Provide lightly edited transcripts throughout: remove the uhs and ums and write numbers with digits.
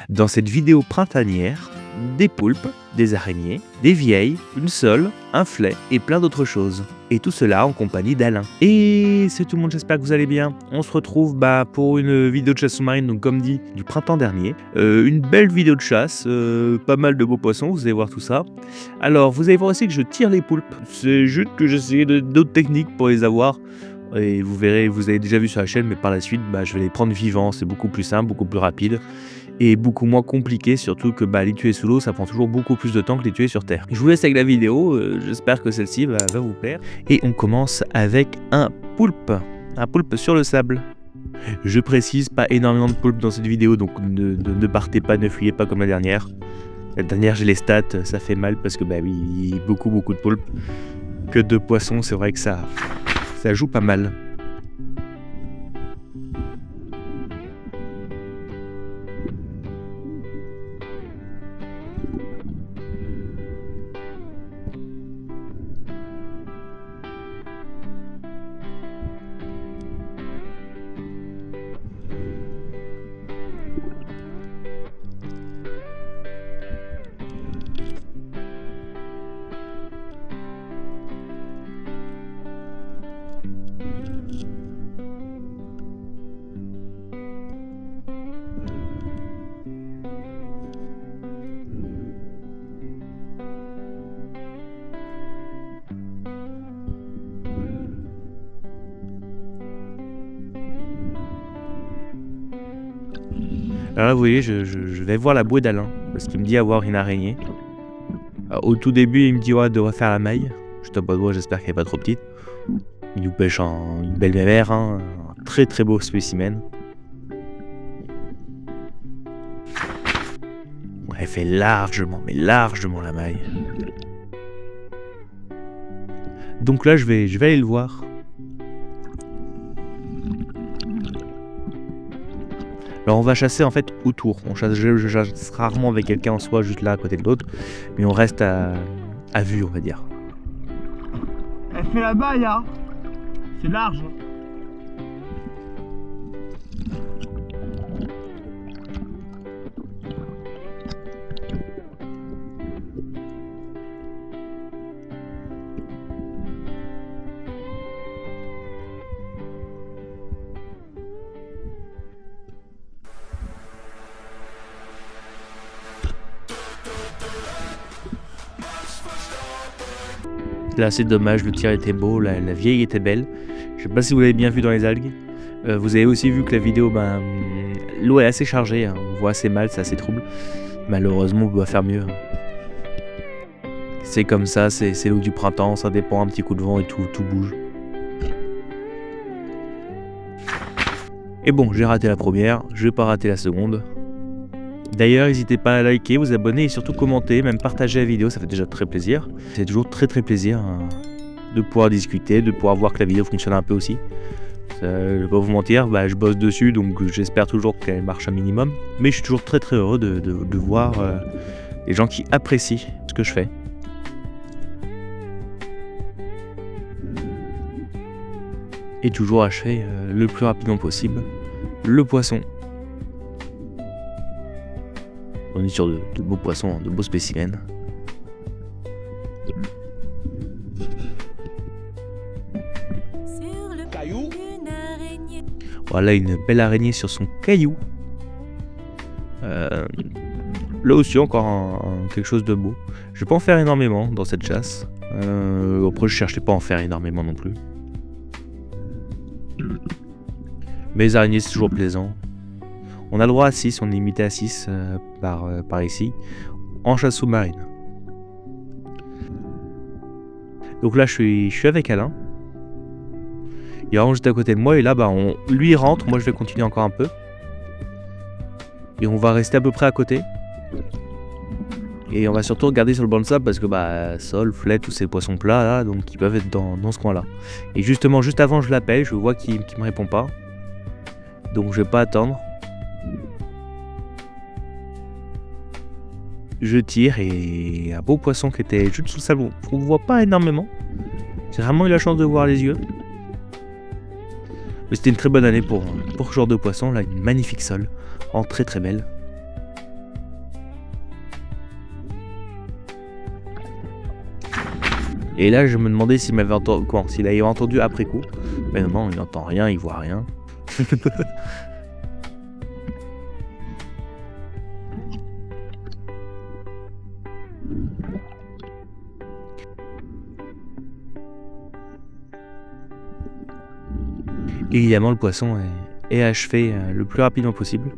Dans cette vidéo printanière, des poulpes, des araignées, des vieilles, une sole, un flet et plein d'autres choses. Et tout cela en compagnie d'Alain. Et c'est tout le monde, j'espère que vous allez bien. On se retrouve pour une vidéo de chasse sous-marine, donc comme dit, du printemps dernier. Une belle vidéo de chasse, pas mal de beaux poissons, vous allez voir tout ça. Alors, vous allez voir aussi que je tire les poulpes. C'est juste que j'essaie d'autres techniques pour les avoir. Et vous verrez, vous avez déjà vu sur la chaîne, mais par la suite, je vais les prendre vivants. C'est beaucoup plus simple, beaucoup plus rapide. Et beaucoup moins compliqué, surtout que les tuer sous l'eau, ça prend toujours beaucoup plus de temps que les tuer sur terre. Je vous laisse avec la vidéo, j'espère que celle-ci va vous plaire. Et on commence avec un poulpe sur le sable. Je précise, pas énormément de poulpes dans cette vidéo, donc ne partez pas, ne fuyez pas comme la dernière. La dernière, j'ai les stats, ça fait mal parce que oui, beaucoup de poulpes. Que de poissons, c'est vrai que ça joue pas mal. Alors là, vous voyez, je vais voir la bouée d'Alain, parce qu'il me dit avoir une araignée. Alors, au tout début, il me dit de refaire la maille. Je tape pas de bois, j'espère qu'elle n'est pas trop petite. Il nous pêche une belle mémère, un très beau spécimen. Elle fait largement la maille. Donc là, je vais aller le voir. Alors on va chasser en fait autour. Je chasse rarement avec quelqu'un en soi, juste là à côté de l'autre, mais on reste à vue, on va dire. Elle fait la baille, hein. C'est large. Là c'est dommage, le tir était beau, la vieille était belle. Je sais pas si vous l'avez bien vu dans les algues. Vous avez aussi vu que la vidéo, l'eau est assez chargée, hein. On voit assez mal, c'est assez trouble. Malheureusement on doit faire mieux. C'est comme ça, c'est l'eau du printemps, ça dépend, un petit coup de vent et tout bouge. Et bon, j'ai raté la première, je vais pas rater la seconde. D'ailleurs, n'hésitez pas à liker, vous abonner et surtout commenter, même partager la vidéo, ça fait déjà très plaisir. C'est toujours très plaisir de pouvoir discuter, de pouvoir voir que la vidéo fonctionne un peu aussi. Je vais pas vous mentir, je bosse dessus, donc j'espère toujours qu'elle marche un minimum. Mais je suis toujours très heureux de voir les gens qui apprécient ce que je fais. Et toujours achever le plus rapidement possible le poisson. On est sur de beaux poissons, de beaux spécimens. Voilà une belle araignée sur son caillou. Là aussi encore quelque chose de beau. Je vais pas en faire énormément dans cette chasse. Après je cherchais pas à en faire énormément non plus. Mais les araignées c'est toujours plaisant. On a le droit à 6, on est limité à 6 par ici, en chasse sous-marine. Donc là, je suis avec Alain. Il rentre juste à côté de moi, et là, lui il rentre, moi je vais continuer encore un peu. Et on va rester à peu près à côté. Et on va surtout regarder sur le banc de sable, parce que sole, flet, tous ces poissons plats, là, donc ils peuvent être dans ce coin-là. Et justement, juste avant, je l'appelle, je vois qu'il me répond pas. Donc je vais pas attendre. Je tire et un beau poisson qui était juste sous le sable. On ne voit pas énormément. J'ai vraiment eu la chance de voir les yeux. Mais c'était une très bonne année pour ce genre de poisson. Là, une magnifique sole. En très belle. Et là, je me demandais s'il m'avait entendu, s'il avait entendu après coup. Mais non, il n'entend rien, il voit rien. Évidemment, le poisson est achevé le plus rapidement possible.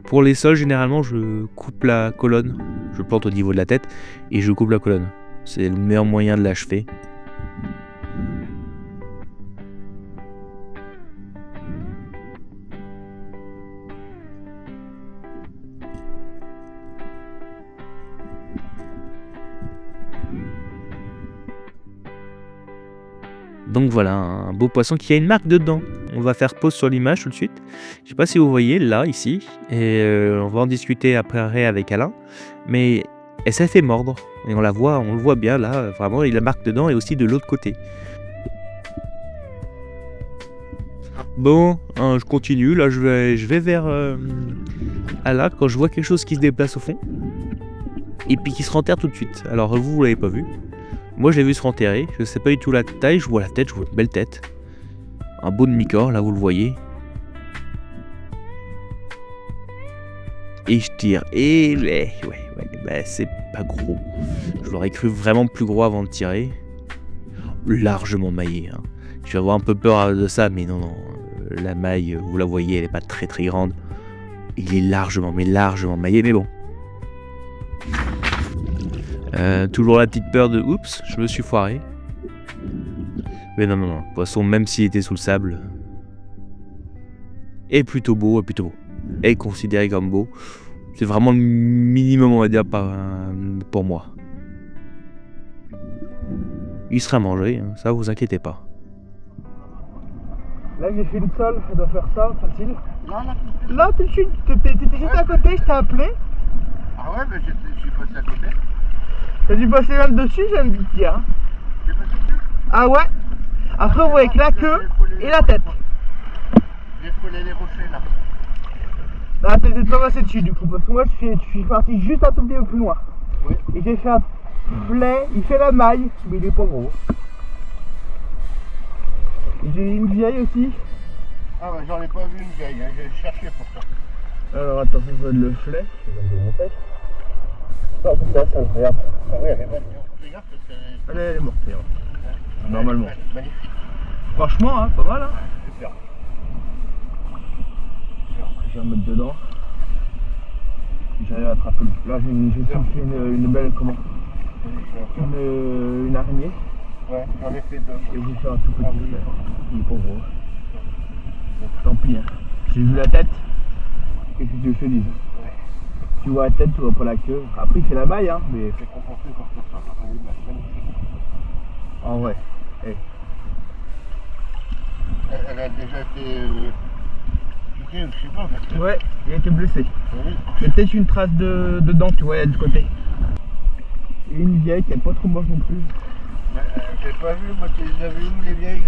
Pour les sols, généralement, je coupe la colonne. Je plante au niveau de la tête et je coupe la colonne. C'est le meilleur moyen de l'achever. Donc voilà, un beau poisson qui a une marque dedans. On va faire pause sur l'image tout de suite. Je sais pas si vous voyez là, ici, et on va en discuter après avec Alain. Mais elle s'est fait mordre, et on le voit bien là, vraiment, il a la marque dedans et aussi de l'autre côté. Bon, je continue, là je vais vers Alain quand je vois quelque chose qui se déplace au fond. Et puis qui se renterre tout de suite. Alors vous l'avez pas vu. Moi je l'ai vu se renterrer, je sais pas du tout la taille, je vois la tête, je vois une belle tête. Un beau demi-corps, là vous le voyez. Et je tire, et ouais, bah c'est pas gros. Je l'aurais cru vraiment plus gros avant de tirer. Largement maillé, hein. Je vais avoir un peu peur de ça, mais non, la maille, vous la voyez, elle est pas très très grande. Il est largement maillé, mais bon. Toujours la petite peur de oups, je me suis foiré. Mais non, le poisson, même s'il était sous le sable, est plutôt beau, est considéré comme beau. C'est vraiment le minimum, on va dire, pour moi. Il sera mangé, hein, ça vous inquiétez pas. Là j'ai fait une sole, ça doit faire ça, facile. Là tout de suite, t'étais juste à côté, je t'ai appelé. Ah ouais, mais je suis passé à côté. T'as dû passer même dessus, j'ai envie de dire. T'es passé dessus? Ah ouais. Après vous voyez que la queue et la tête. J'ai frôlé les rochers là. Ah t'étais pas passé dessus du coup, parce que moi je suis parti juste un tout petit peu plus loin. Oui. Et j'ai fait un filet, il fait la maille, mais il est pas gros. J'ai une vieille aussi. Ah bah j'en ai pas vu une vieille, hein. J'ai cherché pour ça. Alors attention, je vais le filet. Je vais le montrer. Non, ça, regarde. Ah oui, elle est bonne. Regarde parce que Elle est morte, normalement. Magnifique. Franchement, hein, pas mal. Hein. Super. Je vais en mettre dedans. J'arrive à attraper. Là, j'ai sorti une belle, comment, une araignée. Ouais, j'en ai fait deux. Et j'ai fait un tout petit filet. Il est pas gros. Donc, tant pis. Hein. J'ai vu la tête. Qu'est-ce que tu veux que je te dise? Tu vois la tête, tu vois pas la queue. Après, il fait la maille, hein, mais. J'ai compensé pour ça. Elle est magnifique. En vrai. Hey. Elle a déjà été piquée, je sais pas. Parce que... Ouais, il a été blessé. Oui. Il y a peut-être une trace de dent, tu vois, de côté. Et une vieille qui est pas trop moche non plus. J'ai pas vu, moi tu les as vues où les vieilles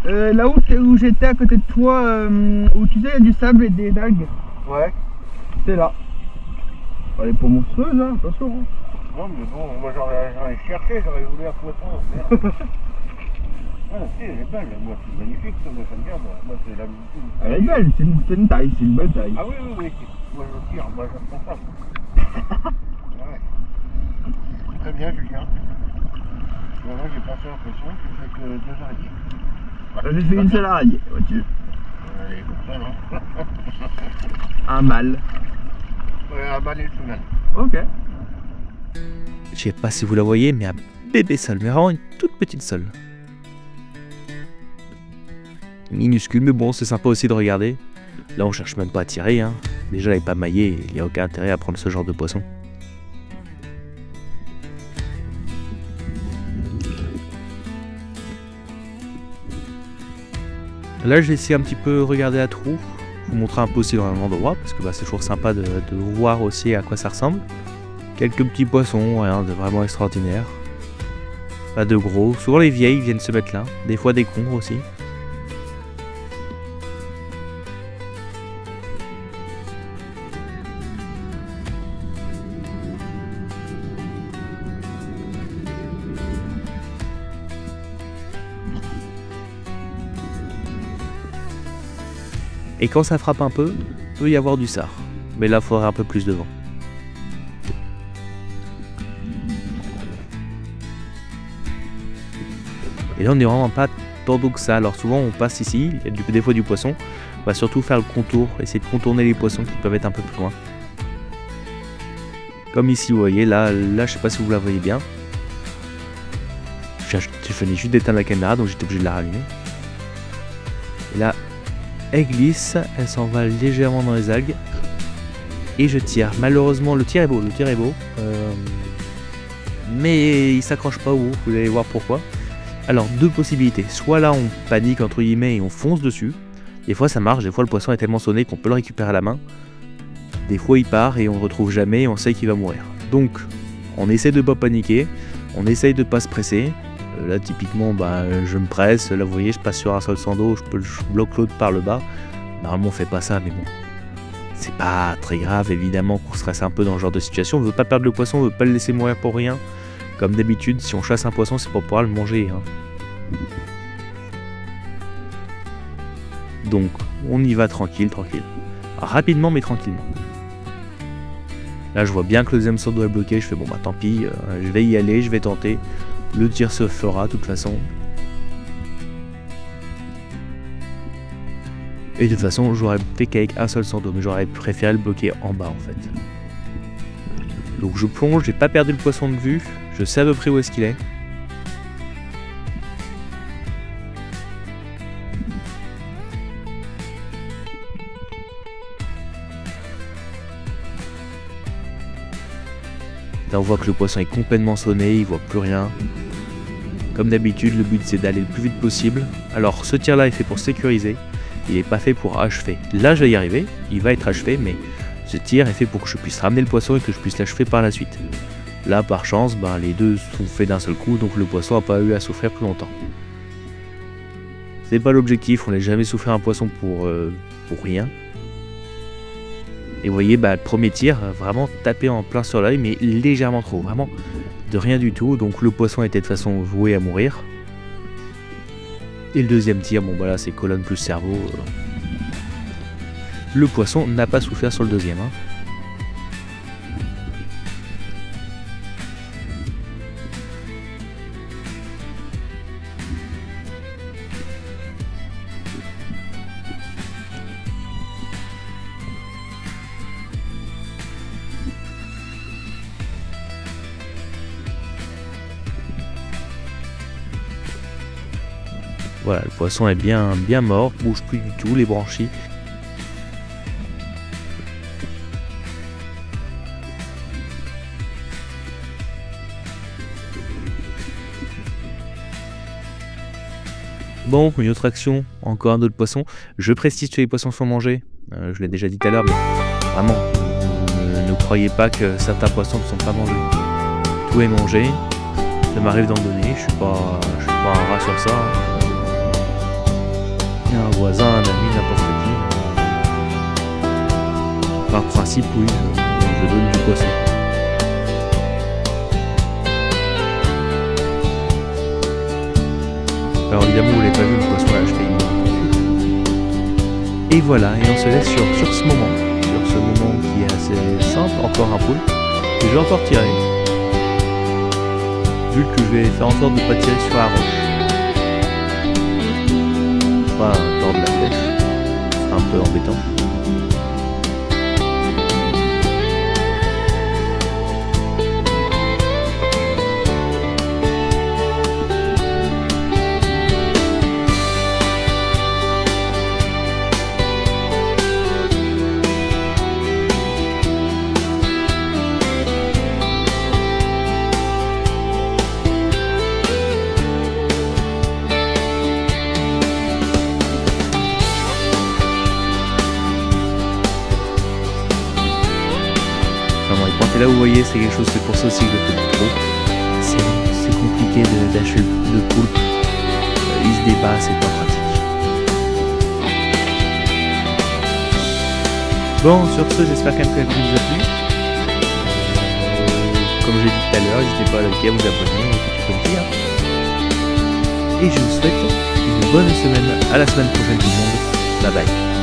là? Là où j'étais à côté de toi, où tu sais, il y a du sable et des algues. Ouais. C'est là. Elle est pas monstrueuse, hein, attention. Hein. Non mais bon, moi j'aurais cherché, j'aurais voulu un poisson. Ah si, elle est belle, moi c'est magnifique ça, moi j'aime bien, moi c'est la musique. Elle est belle, c'est une taille, c'est une belle taille. Ah oui, moi je tire, moi je prends ça. Ouais. Très bien Julien. Voilà, j'ai passé l'impression que j'ai fait que 2 araignées. J'ai fait une seule araignée, vois-tu. Elle est comme ça, non? Un mâle. Ouais, un mâle et une femelle. Ok. Je sais pas si vous la voyez, mais un bébé sole, mais vraiment une toute petite sole. Minuscule, mais bon, c'est sympa aussi de regarder. Là, on cherche même pas à tirer, hein. Déjà, elle est pas maillée, il n'y a aucun intérêt à prendre ce genre de poisson. Là, je vais essayer un petit peu regarder la trou, vous montrer un peu aussi dans l'endroit, parce que bah, c'est toujours sympa de voir aussi à quoi ça ressemble. Quelques petits poissons, rien de vraiment extraordinaire. Pas de gros. Souvent les vieilles viennent se mettre là, des fois des congres aussi. Et quand ça frappe un peu, peut y avoir du sard. Mais là, il faudrait un peu plus de vent. Et là, on n'est vraiment pas tant d'eau que ça. Alors souvent, on passe ici, il y a des fois du poisson. On va surtout faire le contour, essayer de contourner les poissons qui peuvent être un peu plus loin. Comme ici, vous voyez, là je sais pas si vous la voyez bien. Je venais juste d'éteindre la caméra, donc j'étais obligé de la rallumer. Et là, elle glisse, elle s'en va légèrement dans les algues. Et je tire. Malheureusement, le tir est beau, mais il s'accroche pas au bout, vous allez voir pourquoi. Alors, deux possibilités. Soit là, on panique, entre guillemets, et on fonce dessus. Des fois, ça marche. Des fois, le poisson est tellement sonné qu'on peut le récupérer à la main. Des fois, il part et on le retrouve jamais et on sait qu'il va mourir. Donc, on essaie de pas paniquer. On essaye de pas se presser. Là, typiquement, je me presse. Là, vous voyez, je passe sur un sol sans dos. Je bloque l'autre par le bas. Normalement, on fait pas ça, mais bon. C'est pas très grave, évidemment, qu'on stresse un peu dans ce genre de situation. On veut pas perdre le poisson, on veut pas le laisser mourir pour rien. Comme d'habitude, si on chasse un poisson, c'est pour pouvoir le manger. Donc, on y va tranquille. Rapidement, mais tranquillement. Là, je vois bien que le deuxième saut doit être bloqué. Je fais, tant pis, je vais y aller, je vais tenter. Le tir se fera, de toute façon. Et de toute façon, j'aurais fait qu'avec un seul seau d'eau, mais j'aurais préféré le bloquer en bas, en fait. Donc, je plonge, j'ai pas perdu le poisson de vue. Je sais à peu près où est-ce qu'il est. Là, on voit que le poisson est complètement sonné, il voit plus rien. Comme d'habitude, le but c'est d'aller le plus vite possible. Alors ce tir là est fait pour sécuriser, il n'est pas fait pour achever. Là je vais y arriver, il va être achevé, mais ce tir est fait pour que je puisse ramener le poisson et que je puisse l'achever par la suite. Là par chance, les deux sont faits d'un seul coup, donc le poisson n'a pas eu à souffrir plus longtemps. C'est pas l'objectif, on n'a jamais souffert un poisson pour rien. Et vous voyez, le premier tir, vraiment tapé en plein sur l'œil, mais légèrement trop, vraiment de rien du tout. Donc le poisson était de toute façon voué à mourir. Et le deuxième tir, là c'est colonne plus cerveau. Le poisson n'a pas souffert sur le deuxième. Voilà, le poisson est bien mort, bouge plus du tout, les branchies. Bon, une autre action, encore un autre poisson. Je précise que les poissons sont mangés, je l'ai déjà dit tout à l'heure, mais vraiment, ne croyez pas que certains poissons ne sont pas mangés. Tout est mangé, ça m'arrive d'en donner, je suis pas un rat sur ça. Un voisin, un ami, n'importe qui. Par principe, oui, je donne du poisson. Alors évidemment, vous l'avez pas vu, le poisson là, je fais une. Et voilà, et on se laisse sur ce moment qui est assez simple, encore un poule, que je vais encore tirer. Vu que je vais faire en sorte de ne pas tirer sur la roche. Pas tordre la flèche, c'est un peu embêtant. Et là vous voyez, c'est quelque chose, c'est pour ça aussi que je le fais trop. C'est compliqué d'acheter le poulpe. Il se débat, c'est pas pratique. Bon, sur ce, j'espère quand même que la vidéo vous a plu. Comme j'ai dit tout à l'heure, n'hésitez pas à liker, à vous abonner et tout comme dire. Et je vous souhaite une bonne semaine. À la semaine prochaine tout le monde. Bye bye.